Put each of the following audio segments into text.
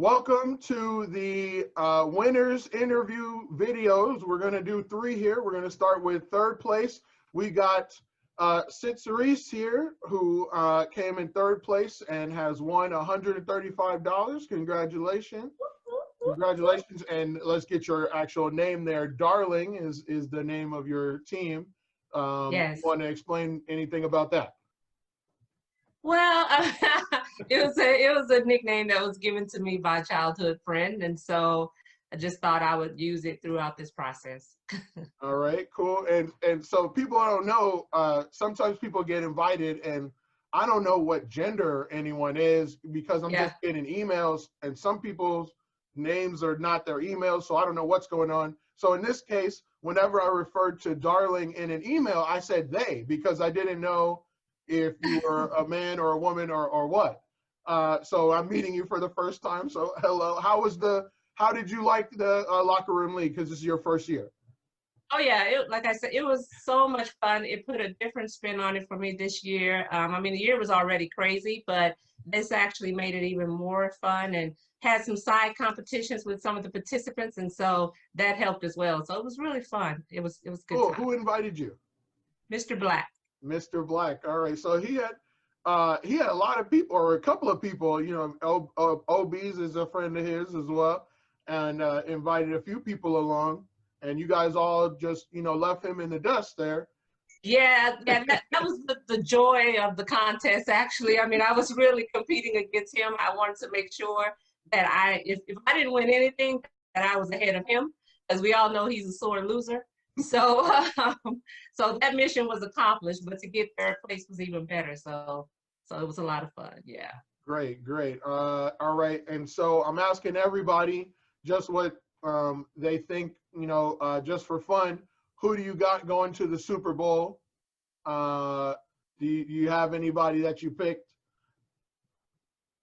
Welcome to the winners interview videos. We're going to do 3 here. We're going to start with third place. We got Sid Cerise here, who came in third place and has won $135. Congratulations. Congratulations. And let's get your actual name there. Darling is the name of your team. Yes. Want to explain anything about that? Well, it was a nickname that was given to me by a childhood friend, and so I just thought I would use it throughout this process. All right, cool. And so people don't know, sometimes people get invited and I don't know what gender anyone is because I'm just getting emails and some people's names are not their emails, so I don't know what's going on. So in this case, whenever I referred to Darling in an email, I said they because I didn't know if you were a man or a woman or what. So I'm meeting you for the first time. So hello, how did you like the locker room league? Because this is your first year. Oh yeah, like I said, it was so much fun. It put a different spin on it for me this year. I mean, the year was already crazy, but this actually made it even more fun and had some side competitions with some of the participants, and so that helped as well. So it was really fun. It was good Cool. time. Who invited you? Mr. Black. Mr. Black. All right. So he had a lot of people, or a couple of people. You know, OBs is a friend of his as well, and invited a few people along. And you guys all just, you know, left him in the dust there. Yeah, that was the joy of the contest, actually. I mean, I was really competing against him. I wanted to make sure that if I didn't win anything, that I was ahead of him, because we all know he's a sore loser. So, so that mission was accomplished, but to get third place was even better. So it was a lot of fun. Yeah. Great, great. All right. And so I'm asking everybody just what they think, you know, just for fun. Who do you got going to the Super Bowl? Do you have anybody that you picked?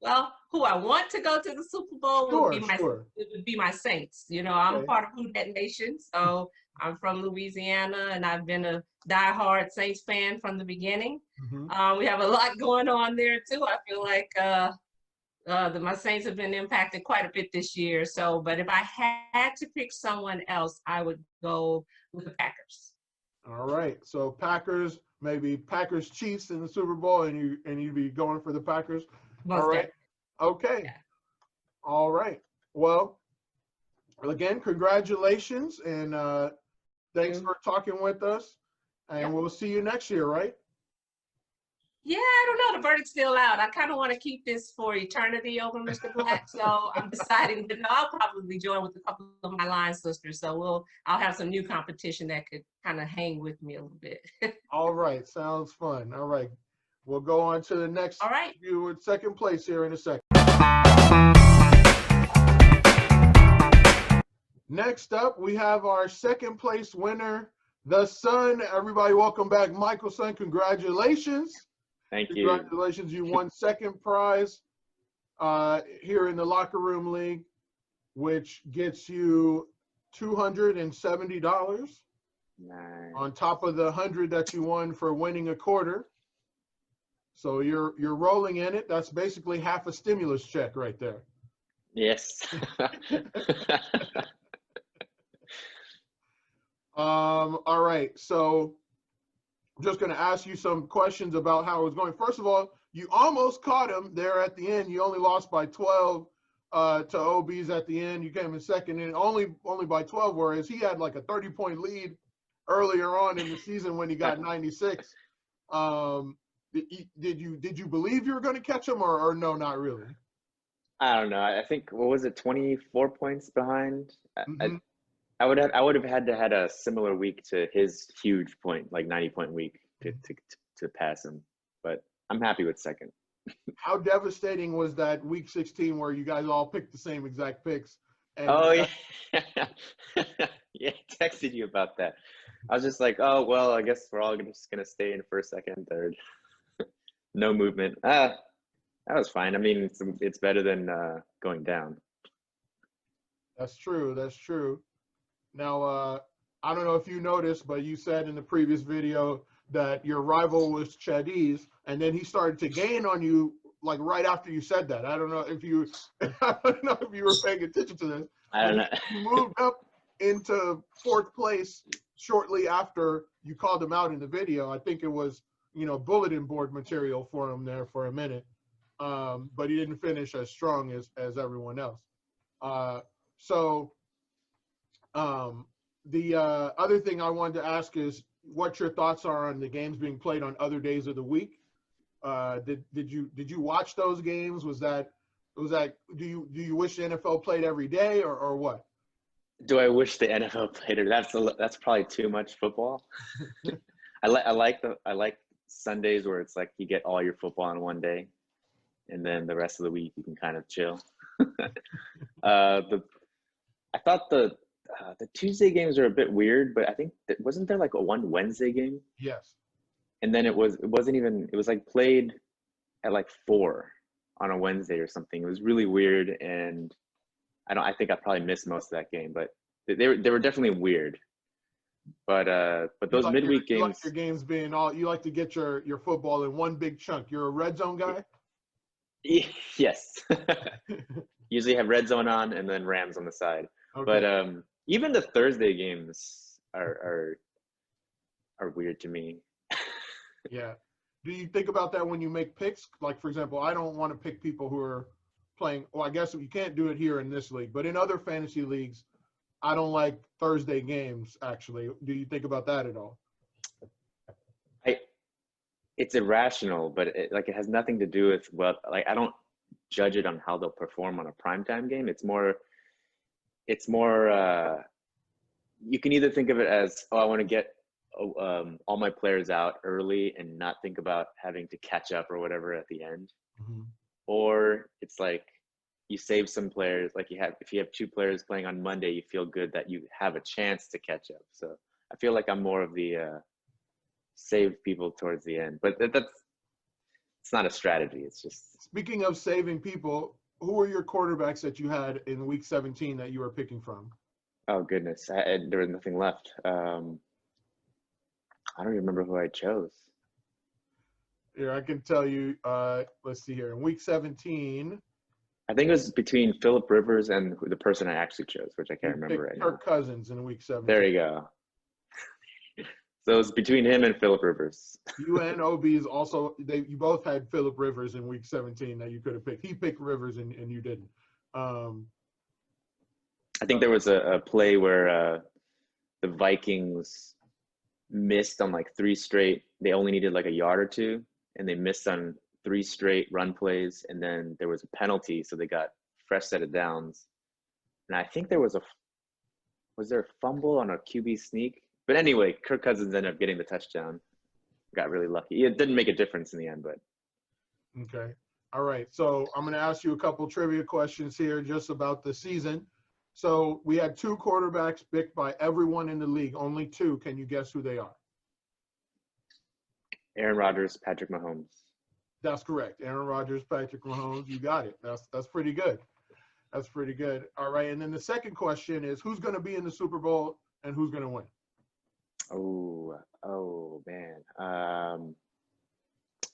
Well, who I want to go to the Super Bowl would be my Saints. You know, I'm part of Who Dat Nation, so I'm from Louisiana, and I've been a diehard Saints fan from the beginning. We have a lot going on there too. I feel like my Saints have been impacted quite a bit this year. So, but if I had to pick someone else, I would go with the Packers. All right. So Packers, maybe Packers Chiefs in the Super Bowl, and you'd be going for the Packers. Most all right. Okay. Yeah. All right. Well, again, congratulations, and thanks for talking with us. And we'll see you next year, right? Yeah, I don't know. The verdict's still out. I kind of want to keep this for eternity over Mr. Black, so I'm deciding that I'll probably join with a couple of my line sisters. So I'll have some new competition that could kind of hang with me a little bit. All right, sounds fun. All right, we'll go on to the next. All right. You with second place here in a second. Next up, we have our second place winner, the Sun. Everybody, welcome back, Michael Sun. Congratulations. Thank you. Congratulations, you won second prize here in the Locker Room League, which gets you $270 on top of the $100 that you won for winning a quarter. So you're rolling in it. That's basically half a stimulus check right there. Yes. All right, so I'm just going to ask you some questions about how it was going. First of all, you almost caught him there at the end. You only lost by 12 to OBs at the end. You came in second, and only by 12, whereas he had like a 30-point lead earlier on in the season when he got 96. Did you believe you were going to catch him, or no, not really? I don't know. I think, what was it, 24 points behind? I would have had to had a similar week to his huge point, like 90-point week to pass him. But I'm happy with second. How devastating was that week 16 where you guys all picked the same exact picks? And yeah. Yeah, I texted you about that. I was just like, oh, well, I guess we're all just going to stay in first, second, third. No movement. That was fine. I mean, it's better than going down. That's true. That's true. Now, I don't know if you noticed, but you said in the previous video that your rival was Chadiz, and then he started to gain on you like right after you said that. I don't know if you were paying attention to this. I don't know. You moved up into 4th place shortly after you called him out in the video. I think it was, bulletin board material for him there for a minute. But he didn't finish as strong as everyone else. The other thing I wanted to ask is what your thoughts are on the games being played on other days of the week. Did you watch those games? Do you wish the NFL played every day or what? Do I wish the NFL played it? That's probably too much football. I like Sundays where it's like you get all your football in one day, and then the rest of the week you can kind of chill. I thought the Tuesday games are a bit weird, but I think wasn't there like a one Wednesday game? Yes. And then it was like played at like 4 on a Wednesday or something. It was really weird, and I think I probably missed most of that game, but they were definitely weird. But those midweek games. You like your games being you like to get your football in one big chunk. You're a red zone guy? Yes. Usually have red zone on and then Rams on the side. Okay. But even the Thursday games are weird to me. Yeah. Do you think about that when you make picks? Like, for example, I don't want to pick people who are playing. Well, I guess you can't do it here in this league, but in other fantasy leagues, I don't like Thursday games, actually. Do you think about that at all? It's irrational, but it has nothing to do with I don't judge it on how they'll perform on a primetime game. It's more you can either think of it as, I want to get all my players out early and not think about having to catch up or whatever at the end. Mm-hmm. Or it's like you save some players, like if you have 2 players playing on Monday, you feel good that you have a chance to catch up. So I feel like I'm more of the save people towards the end, but it's not a strategy. It's just. Speaking of saving people, who are your quarterbacks that you had in week 17 that you were picking from? Oh goodness, there was nothing left. I don't remember who I chose. Here, I can tell you. Let's see here. In week 17, I think it was between Phillip Rivers and the person I actually chose, which I can't remember right now. Kirk Cousins in week 17. There you go. So it was between him and Phillip Rivers. You and OB's also. You both had Phillip Rivers in week 17 that you could have picked. He picked Rivers and you didn't. I think there was a play where the Vikings missed on like 3 straight. They only needed like a yard or 2, and they missed on 3 straight run plays, and then there was a penalty, so they got fresh set of downs. And I think there was there a fumble on a QB sneak? But anyway, Kirk Cousins ended up getting the touchdown. Got really lucky. It didn't make a difference in the end, but. Okay. All right. So I'm going to ask you a couple trivia questions here just about the season. So we had 2 quarterbacks picked by everyone in the league. Only 2. Can you guess who they are? Aaron Rodgers, Patrick Mahomes. That's correct. Aaron Rodgers, Patrick Mahomes. You got it. That's pretty good. That's pretty good. All right. And then the second question is, who's going to be in the Super Bowl and who's going to win? Oh man.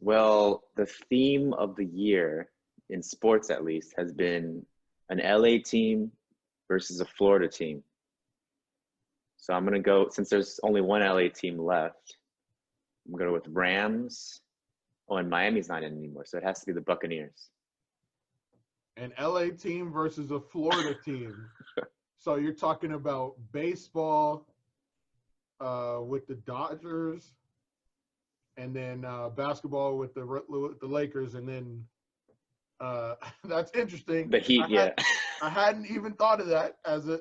Well, the theme of the year in sports, at least, has been an LA team versus a Florida team. So I'm going to go, since there's only one LA team left, I'm going to go with Rams. Oh, and Miami's not in anymore, so it has to be the Buccaneers. An LA team versus a Florida team. So you're talking about baseball with the Dodgers, and then basketball with the Lakers, and then that's interesting. The Heat, I hadn't even thought of that as a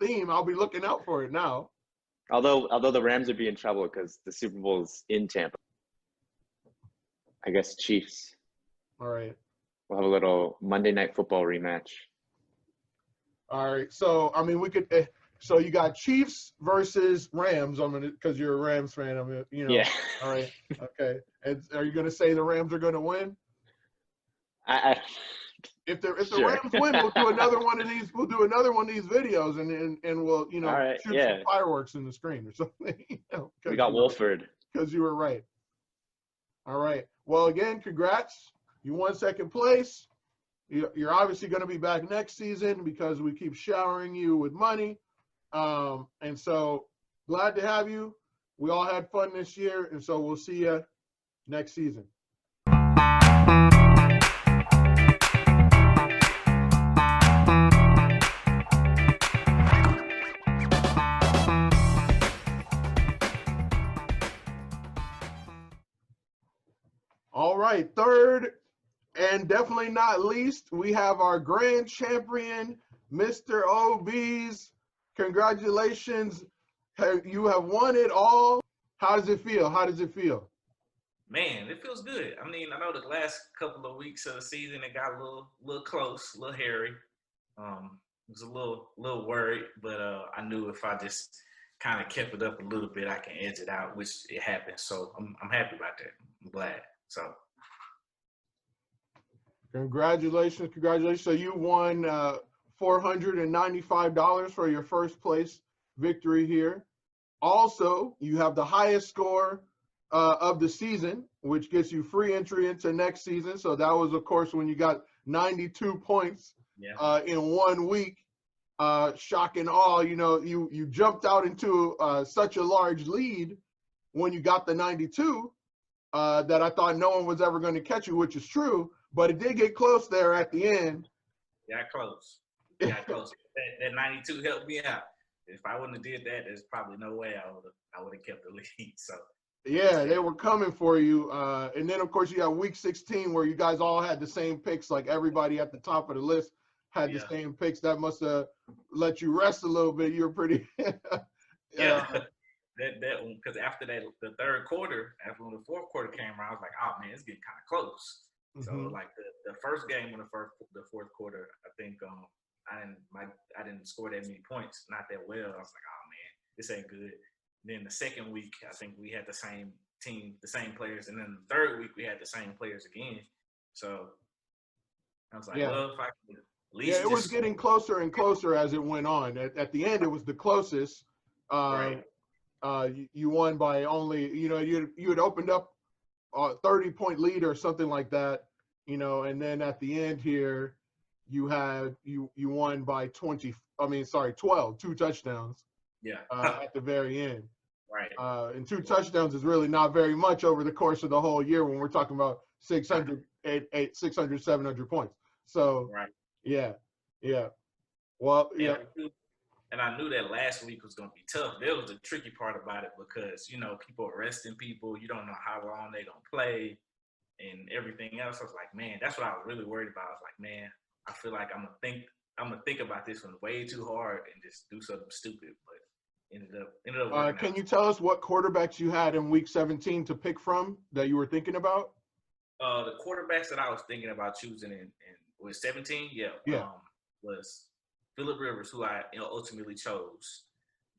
theme. I'll be looking out for it now. Although the Rams would be in trouble because the Super Bowl is in Tampa. I guess Chiefs. All right. We'll have a little Monday Night Football rematch. All right. So I mean, we could. So you got Chiefs versus Rams. Because you're a Rams fan. Yeah. All right. Okay. And are you gonna say the Rams are gonna win? If the sure. Rams win, we'll do another one of these. We'll do another one of these videos, and we'll right, shoot some fireworks in the screen or something. We got Wolford. Because you were right. All right. Well, again, congrats. You won second place. You're obviously going to be back next season because we keep showering you with money. And so glad to have you. We all had fun this year, and so we'll see you next season. All right, third and definitely not least, we have our grand champion, Mr. OBs. Congratulations. You have won it all. How does it feel? How does it feel? Man, it feels good. I mean, I know the last couple of weeks of the season, it got a little close, a little hairy. Was a little worried, but I knew if I just kind of kept it up a little bit, I can edge it out, which it happened. So I'm happy about that. I'm glad. So congratulations. So you won $495 for your first place victory here. Also, you have the highest score of the season, which gets you free entry into next season. So that was, of course, when you got 92 points in 1 week. Shock and awe, you jumped out into such a large lead when you got the 92 that I thought no one was ever going to catch you, which is true. But it did get close there at the end. Got close. That 92 helped me out. If I wouldn't have did that, there's probably no way I would have kept the lead. So yeah, they were coming for you. And then of course you got week 16 where you guys all had the same picks, like everybody at the top of the list had the same picks. That must have let you rest a little bit. You were pretty yeah. That one, because after that, the third quarter, after when the fourth quarter came around, I was like, oh man, it's getting kind of close. So like the first game in the fourth quarter, I think I didn't score that many points, not that well. I was like, oh man, this ain't good. Then the second week, I think we had the same team, the same players, and then the third week we had the same players again. So I was like, well, if I can at least it was getting closer and closer as it went on. At the end, it was the closest. Right. You won by only, you had opened up a 30-point lead or something like that, and then at the end here, you won by 12, 2 touchdowns. Yeah. At the very end. Right. And 2 touchdowns is really not very much over the course of the whole year when we're talking about 600, 700 points. So, right. Yeah. Well, yeah. And I knew that last week was going to be tough. That was the tricky part about it because, people are resting people. You don't know how long they're going to play and everything else. I was like, man, that's what I was really worried about. I was like, man, I feel like I'm going to think about this one way too hard and just do something stupid. But ended up working Can out. you tell us what quarterbacks you had in week 17 to pick from that you were thinking about? The quarterbacks that I was thinking about choosing in was 17, was Phillip Rivers, who I ultimately chose.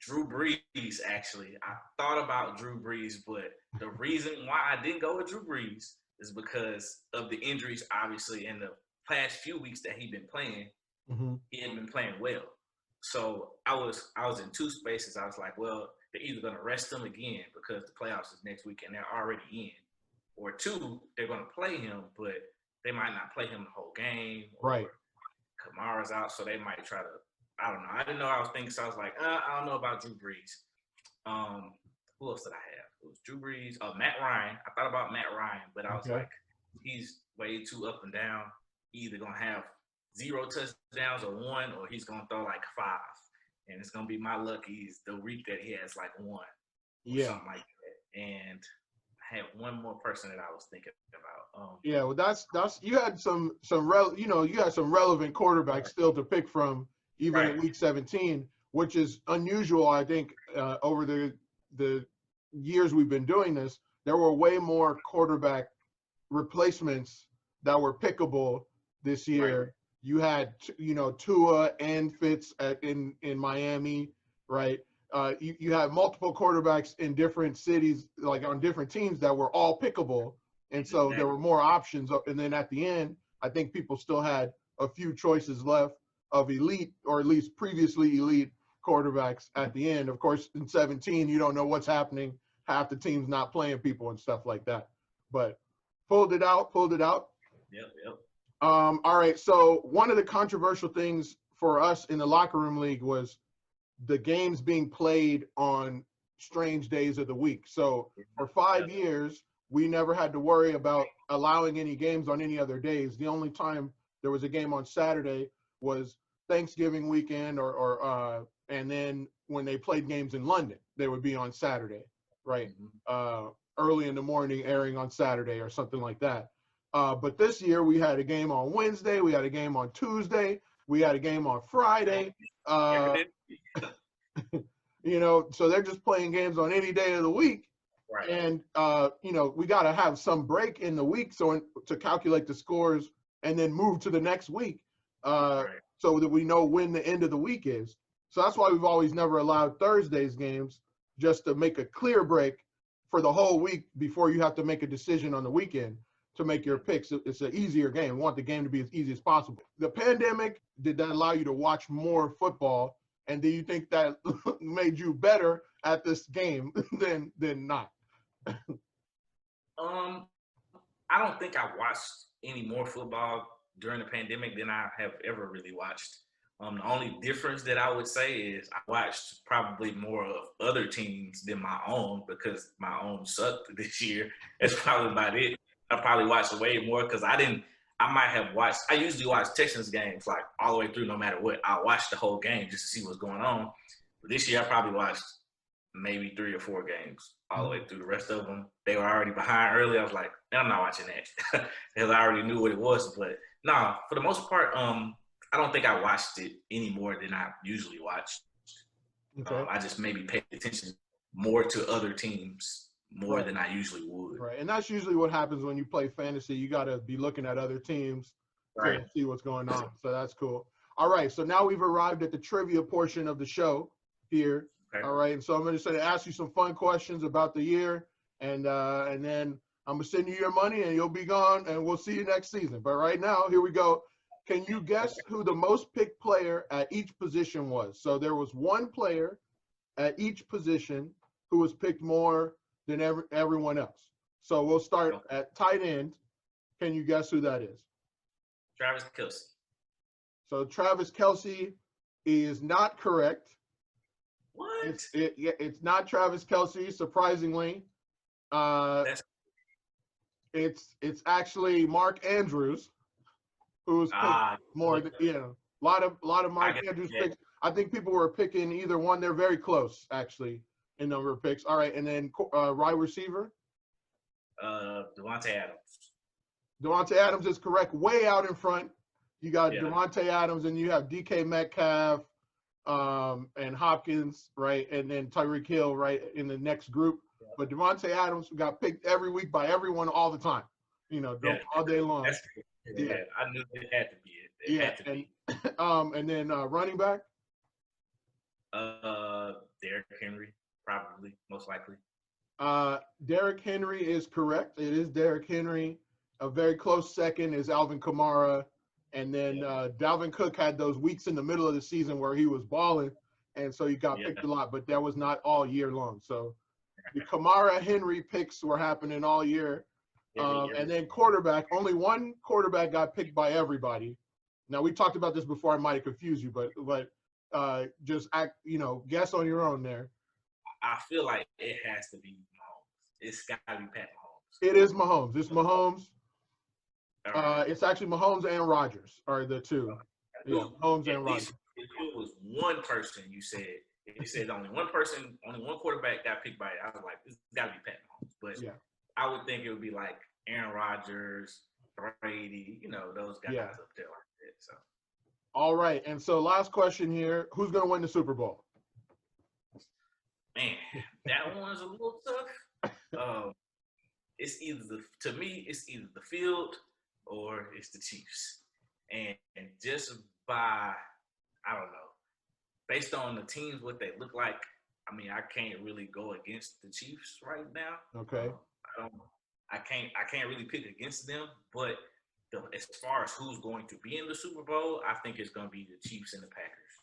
Drew Brees, actually. I thought about Drew Brees, but the reason why I didn't go with Drew Brees is because of the injuries, obviously, in the past few weeks that he'd been playing. He hadn't been playing well. So I was in 2 spaces. I was like, well, they're either going to rest him again because the playoffs is next week and they're already in, or 2, they're going to play him, but they might not play him the whole game. Right. Kamara's out, so they might try to. I don't know. I didn't know I was thinking, so I was like, I don't know about Drew Brees. Who else did I have? It was Drew Brees. Matt Ryan. I thought about Matt Ryan, but I was like, he's way too up and down. He's either gonna have 0 touchdowns or 1, or he's gonna throw like 5, and it's gonna be my luck. He's the week that he has like 1, or something like that. And I had one more person that I was thinking about. Well, that's you had some relevant quarterbacks still to pick from, even in week 17, which is unusual. I think over the years we've been doing this, there were way more quarterback replacements that were pickable this year. Right. You had Tua and Fitz in Miami, right? You had multiple quarterbacks in different cities, like on different teams, that were all pickable. And so there were more options. And then at the end, I think people still had a few choices left of elite, or at least previously elite quarterbacks at the end. Of course, in 17, you don't know what's happening. Half the team's not playing people and stuff like that. But Pulled it out. Yep. All right. So one of the controversial things for us in the locker room league was the games being played on strange days of the week. So for 5 years, we never had to worry about allowing any games on any other days. The only time there was a game on Saturday was Thanksgiving weekend, and then when they played games in London, they would be on Saturday, right? Early in the morning, airing on Saturday or something like that. But this year we had a game on Wednesday, we had a game on Tuesday, we had a game on Friday. You know, so they're just playing games on any day of the week. Right. And, you know, we got to have some break in the week to calculate the scores and then move to the next week so that we know when the end of the week is. So that's why we've always never allowed Thursday's games, just to make a clear break for the whole week before you have to make a decision on the weekend to make your picks. It's an easier game. We want the game to be as easy as possible. The pandemic, did that allow you to watch more football? And do you think that made you better at this game than not? I don't think I watched any more football during the pandemic than I have ever really watched. The only difference that I would say is I watched probably more of other teams than my own because my own sucked this year. That's probably about it. I probably watched way more because I usually watch Texans games like all the way through no matter what. I watch the whole game just to see what's going on. But this year I probably watched maybe 3 or 4 games all the way through. The rest of them, they were already behind early. I was like, I'm not watching that because I already knew what it was. But no, for the most part, I don't think I watched it any more than I usually watch. Okay. I just maybe paid attention more to other teams more than I usually would. Right, and that's usually what happens when you play fantasy. You got to be looking at other teams to see what's going on. So that's cool. All right, so now we've arrived at the trivia portion of the show here. Okay. All right, and so I'm going to ask you some fun questions about the year, and then I'm going to send you your money, and you'll be gone, and we'll see you next season. But right now, here we go. Can you guess who the most picked player at each position was? So there was one player at each position who was picked more than everyone else. So we'll start at tight end. Can you guess who that is? Travis Kelce. So Travis Kelce is not correct. What? It's not Travis Kelce, surprisingly. It's actually Mark Andrews, who's picked more than, a lot of Mark Andrews picks. I think people were picking either one. They're very close, actually, in number of picks. All right, and then wide receiver? Devontae Adams. Devontae Adams is correct. Way out in front. You got Devontae Adams, and you have DK Metcalf and Hopkins, right? And then Tyreek Hill, right, in the next group. Yeah. But Devontae Adams got picked every week by everyone all the time, all day long. Yeah, I knew it had to be it. It had to be. And then running back? Derrick Henry, probably, most likely. Derrick Henry is correct. It is Derrick Henry. A very close second is Alvin Kamara. And then Dalvin Cook had those weeks in the middle of the season where he was balling, and so he got picked a lot, but that was not all year long. So the Kamara Henry picks were happening all year. And then quarterback, only one quarterback got picked by everybody. Now, we talked about this before. I might have confused you, but just guess on your own there. I feel like it has to be Mahomes. It's got to be Pat Mahomes. It is Mahomes. It's Mahomes. It's actually Mahomes and Rodgers are the two. Yeah, Mahomes and Rodgers. If it was one person, you said only one quarterback got picked by it, I was like, it's got to be Pat Mahomes. But I would think it would be like Aaron Rodgers, Brady, those guys up there like that. So. All right, and so last question here: who's going to win the Super Bowl? Man, that one's a little tough. It's either the field or it's the Chiefs. And just by, I don't know, based on the teams, what they look like, I mean, I can't really go against the Chiefs right now. Okay. I can't really pick against them, but as far as who's going to be in the Super Bowl, I think it's going to be the Chiefs and the Packers.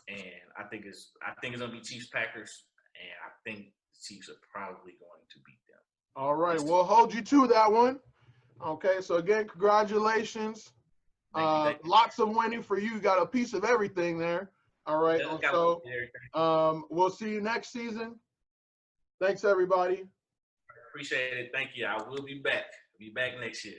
And I think it's going to be Chiefs Packers, and I think the Chiefs are probably going to beat them. All right, we'll hold you to that one. Okay, so again, congratulations. Thank you. Lots of winning for you. You got a piece of everything there. All right, Yeah, so we'll see you next season. Thanks, everybody. Appreciate it. Thank you. I will be back. Be back next year.